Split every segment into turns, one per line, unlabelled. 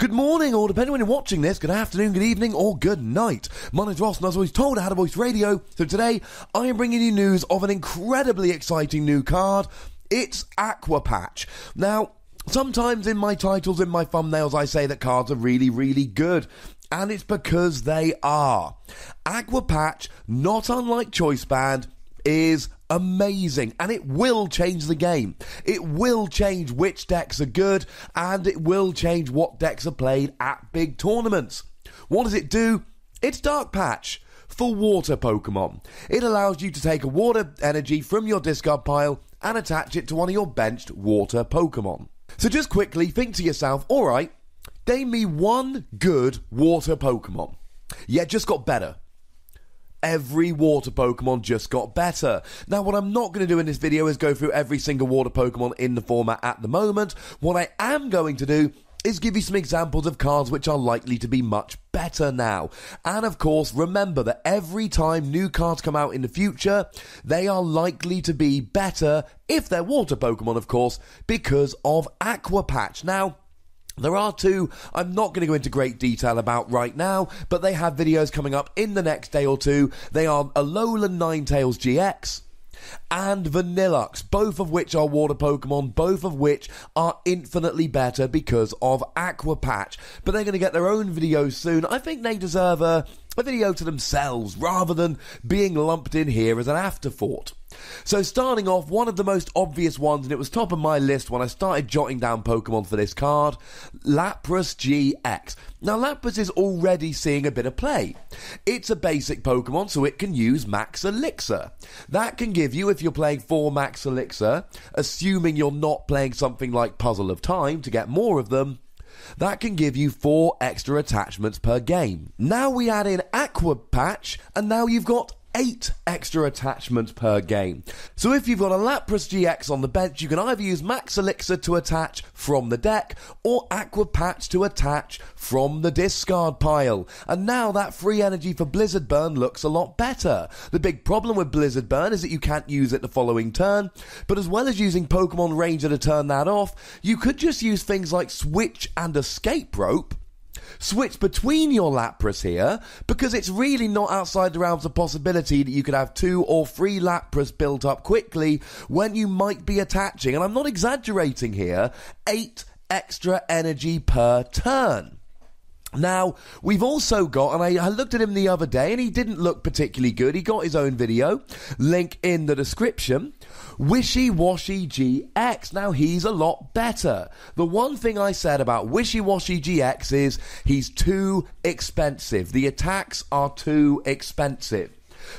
Good morning, or depending when you're watching this, good afternoon, good evening, or good night. My name's Ross, and as always told, I had a voice radio. So today, I am bringing you news of an incredibly exciting new card. It's Aqua Patch. Now, sometimes in my titles, in my thumbnails, I say that cards are really, really good. And it's because they are. Aqua Patch, not unlike Choice Band, is amazing, and it will change the game. It will change which decks are good, and it will change what decks are played at big tournaments. What does it do? It's Dark Patch for water Pokemon. It allows you to take a water energy from your discard pile and attach it to one of your benched water Pokemon. So just quickly think to yourself, alright, name me one good water Pokemon. Yeah, just got better. Every water Pokemon just got better. Now, what I'm not going to do in this video is go through every single water Pokemon in the format at the moment. What I am going to do is give you some examples of cards which are likely to be much better now. And of course, remember that every time new cards come out in the future, they are likely to be better, if they're water Pokemon, of course, because of Aqua Patch. Now, there are two I'm not going to go into great detail about right now, but they have videos coming up in the next day or two. They are Alolan Ninetales GX and Vanillux, both of which are water Pokemon, both of which are infinitely better because of Aqua Patch. But they're going to get their own videos soon. I think they deserve a video to themselves rather than being lumped in here as an afterthought. So starting off, one of the most obvious ones, and it was top of my list when I started jotting down Pokemon for this card, Lapras GX. Now Lapras is already seeing a bit of play. It's a basic Pokemon, so it can use Max Elixir. That can give you, if you're playing 4 Max Elixir, assuming you're not playing something like Puzzle of Time to get more of them, that can give you 4 extra attachments per game. Now we add in Aqua Patch, and now you've got 8 extra attachments per game. So if you've got a Lapras GX on the bench, you can either use Max Elixir to attach from the deck, or Aqua Patch to attach from the discard pile. And now that free energy for Blizzard Burn looks a lot better. The big problem with Blizzard Burn is that you can't use it the following turn, but as well as using Pokemon Ranger to turn that off, you could just use things like Switch and Escape Rope. Switch between your Lapras here, because it's really not outside the realms of possibility that you could have 2 or 3 Lapras built up quickly when you might be attaching, and I'm not exaggerating here, 8 extra energy per turn. Now, we've also got, and I looked at him the other day, and he didn't look particularly good. He got his own video, link in the description. Wishy Washy GX. Now, he's a lot better. The one thing I said about Wishy Washy GX is he's too expensive. The attacks are too expensive.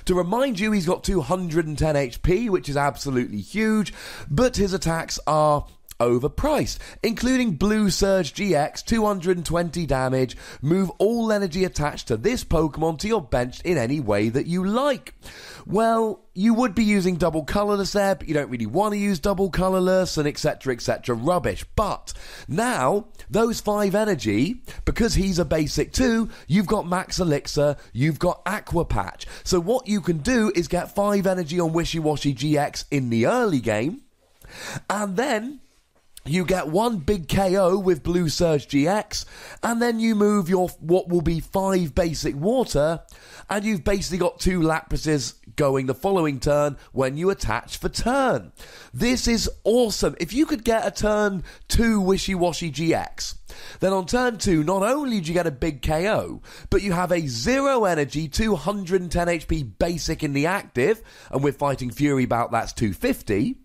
To remind you, he's got 210 HP, which is absolutely huge, but his attacks are overpriced, including Blue Surge GX, 220 damage, move all energy attached to this Pokemon to your bench in any way that you like. Well, you would be using double colourless there, but you don't really want to use double colourless and etc, rubbish. But now, those 5 energy, because he's a basic 2, you've got Max Elixir, you've got Aqua Patch. So what you can do is get 5 energy on Wishy Washy GX in the early game, and then you get 1 big KO with Blue Surge GX, and then you move your what will be 5 basic water, and you've basically got 2 Laprases going the following turn when you attach for turn. This is awesome. If you could get a turn 2 Wishy Washy GX, then on turn 2, not only do you get a big KO, but you have a 0 energy, 210 HP basic in the active, and with Fighting Fury Bout that's 250,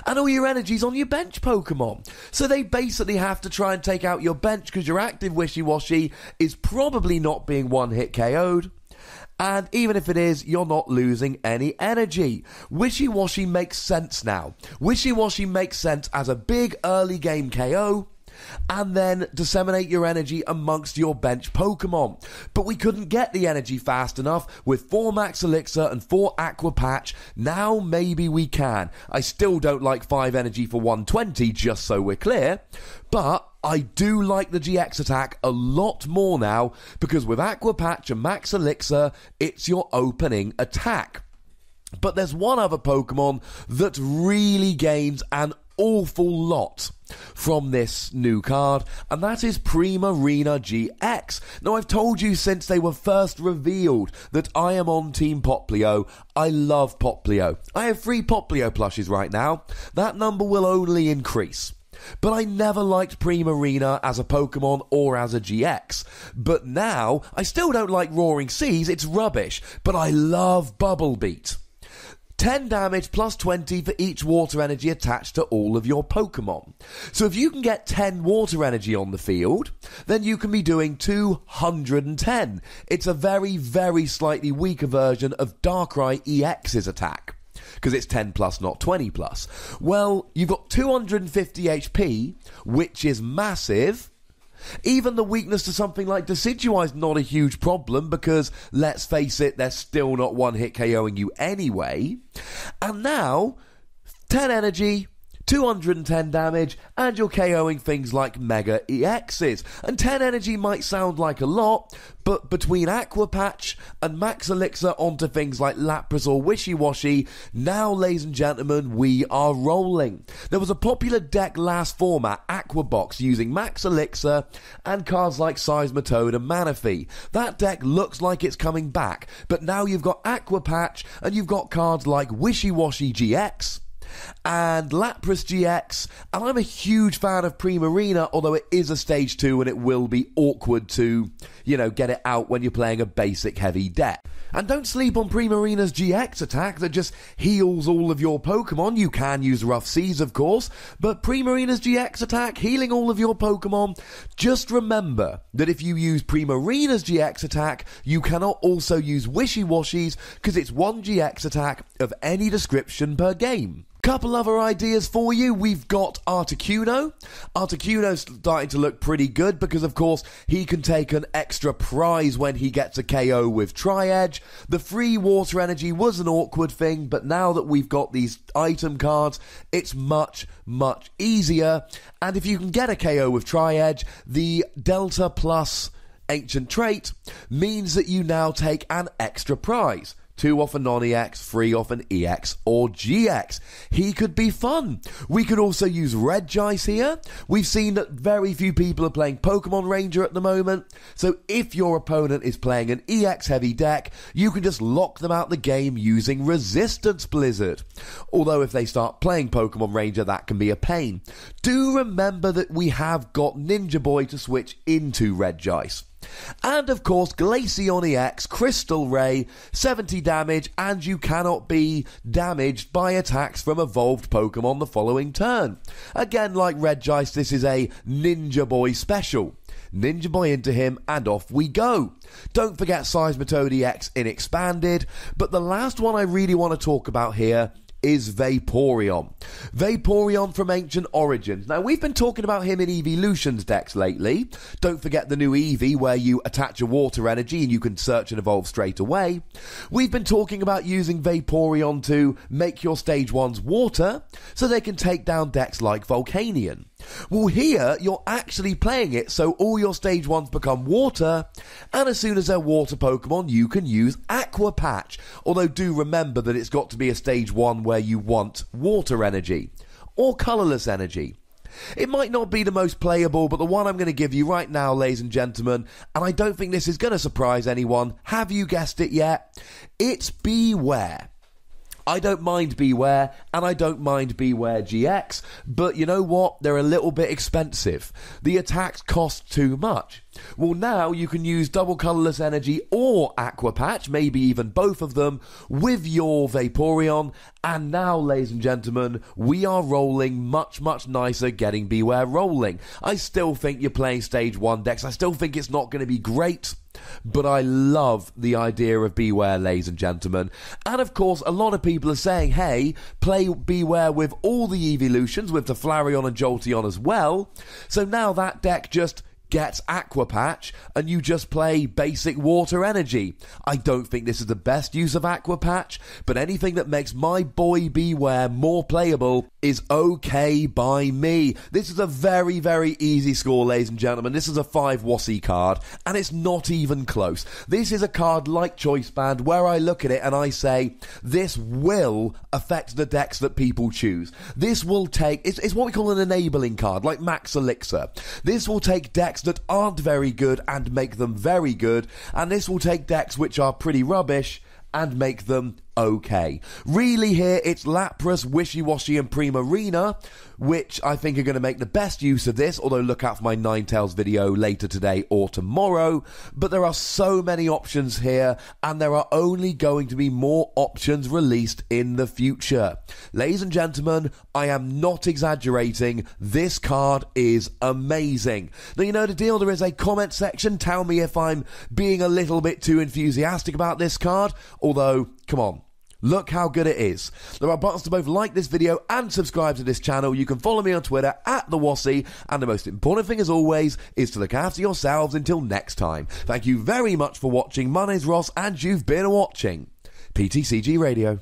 and all your energy's on your bench Pokemon. So they basically have to try and take out your bench because your active Wishy Washy is probably not being one-hit KO'd. And even if it is, you're not losing any energy. Wishy Washy makes sense now. Wishy Washy makes sense as a big early game KO, and then disseminate your energy amongst your bench Pokemon. But we couldn't get the energy fast enough with 4 Max Elixir and 4 Aqua Patch. Now maybe we can. I still don't like 5 energy for 120, just so we're clear, but I do like the GX attack a lot more now, because with Aqua Patch and Max Elixir, it's your opening attack. But there's one other Pokemon that really gains an awful lot from this new card, and that is Primarina GX. Now, I've told you since they were first revealed that I am on Team Popplio. I love Popplio. I have 3 Popplio plushes right now. That number will only increase. But I never liked Primarina as a Pokemon or as a GX. But now, I still don't like Roaring Seas, it's rubbish, but I love Bubble Beat. 10 damage plus 20 for each water energy attached to all of your Pokemon. So if you can get 10 water energy on the field, then you can be doing 210. It's a very, very slightly weaker version of Darkrai EX's attack, because it's 10 plus, not 20 plus. Well, you've got 250 HP, which is massive. Even the weakness to something like Decidueye is not a huge problem, because, let's face it, they're still not one-hit KOing you anyway. And now, 10 energy, 210 damage, and you're KOing things like Mega EXs. And 10 energy might sound like a lot, but between Aqua Patch and Max Elixir onto things like Lapras or Wishy-Washy, now, ladies and gentlemen, we are rolling. There was a popular deck last format, Aqua Box, using Max Elixir and cards like Seismitoad and Manaphy. That deck looks like it's coming back, but now you've got Aqua Patch and you've got cards like Wishy-Washy GX and Lapras GX, and I'm a huge fan of Primarina, although it is a stage 2 and it will be awkward to, get it out when you're playing a basic heavy deck. And don't sleep on Primarina's GX attack that just heals all of your Pokemon. You can use Rough Seas, of course, but Primarina's GX attack healing all of your Pokemon. Just remember that if you use Primarina's GX attack, you cannot also use Wishy-Washies, because it's 1 GX attack of any description per game. Couple other ideas for you. We've got Articuno. Articuno's starting to look pretty good because, of course, he can take an extra prize when he gets a KO with Tri-Edge. The free water energy was an awkward thing, but now that we've got these item cards, it's much, much easier. And if you can get a KO with Tri-Edge, the Delta plus Ancient Trait means that you now take an extra prize. 2 off a non-EX, 3 off an EX or GX. He could be fun. We could also use Regice here. We've seen that very few people are playing Pokemon Ranger at the moment, so if your opponent is playing an EX heavy deck, you can just lock them out the game using Resistance Blizzard. Although if they start playing Pokemon Ranger, that can be a pain. Do remember that we have got Ninja Boy to switch into Regice. And of course, Glaceon EX, Crystal Ray, 70 damage, and you cannot be damaged by attacks from evolved Pokemon the following turn. Again, like Regice, this is a Ninja Boy special. Ninja Boy into him, and off we go. Don't forget Seismitoad EX in Expanded, but the last one I really want to talk about here is Vaporeon. Vaporeon from Ancient Origins. Now, we've been talking about him in Evolutions decks lately. Don't forget the new Eevee, where you attach a water energy and you can search and evolve straight away. We've been talking about using Vaporeon to make your stage 1s water, so they can take down decks like Volcanion. Well, here, you're actually playing it so all your stage 1s become water, and as soon as they're water Pokemon, you can use Aqua Patch. Although do remember that it's got to be a stage 1 where you want water energy, or colourless energy. It might not be the most playable, but the one I'm going to give you right now, ladies and gentlemen, and I don't think this is going to surprise anyone, have you guessed it yet? It's Bewear. I don't mind Bewear, and I don't mind Bewear GX, but you know what? They're a little bit expensive. The attacks cost too much. Well, now you can use double colourless energy or Aqua Patch, maybe even both of them, with your Vaporeon, and now, ladies and gentlemen, we are rolling much, much nicer getting Bewear rolling. I still think you're playing stage 1 decks. I still think it's not going to be great, but I love the idea of Bewear, ladies and gentlemen. And of course, a lot of people are saying, hey, play Bewear with all the evolutions, with the Flareon and Jolteon as well. So now that deck just get Aqua Patch and you just play basic water energy. I don't think this is the best use of Aqua Patch, but anything that makes my boy Beware more playable is okay by me. This is a very, very easy score, ladies and gentlemen. This is a 5 WOSI card, and it's not even close. This is a card like Choice Band, where I look at it and I say, this will affect the decks that people choose. This will take, it's what we call an enabling card, like Max Elixir. This will take decks that aren't very good and make them very good, and this will take decks which are pretty rubbish and make them okay. Really here, it's Lapras, Wishy-Washy and Primarina, which I think are going to make the best use of this, although look out for my Ninetales video later today or tomorrow. But there are so many options here, and there are only going to be more options released in the future. Ladies and gentlemen, I am not exaggerating. This card is amazing. Now, you know the deal, there is a comment section. Tell me if I'm being a little bit too enthusiastic about this card, although, come on. Look how good it is. There are buttons to both like this video and subscribe to this channel. You can follow me on Twitter @TheWossy. And the most important thing, as always, is to look after yourselves until next time. Thank you very much for watching. My name's Ross, and you've been watching PTCG Radio.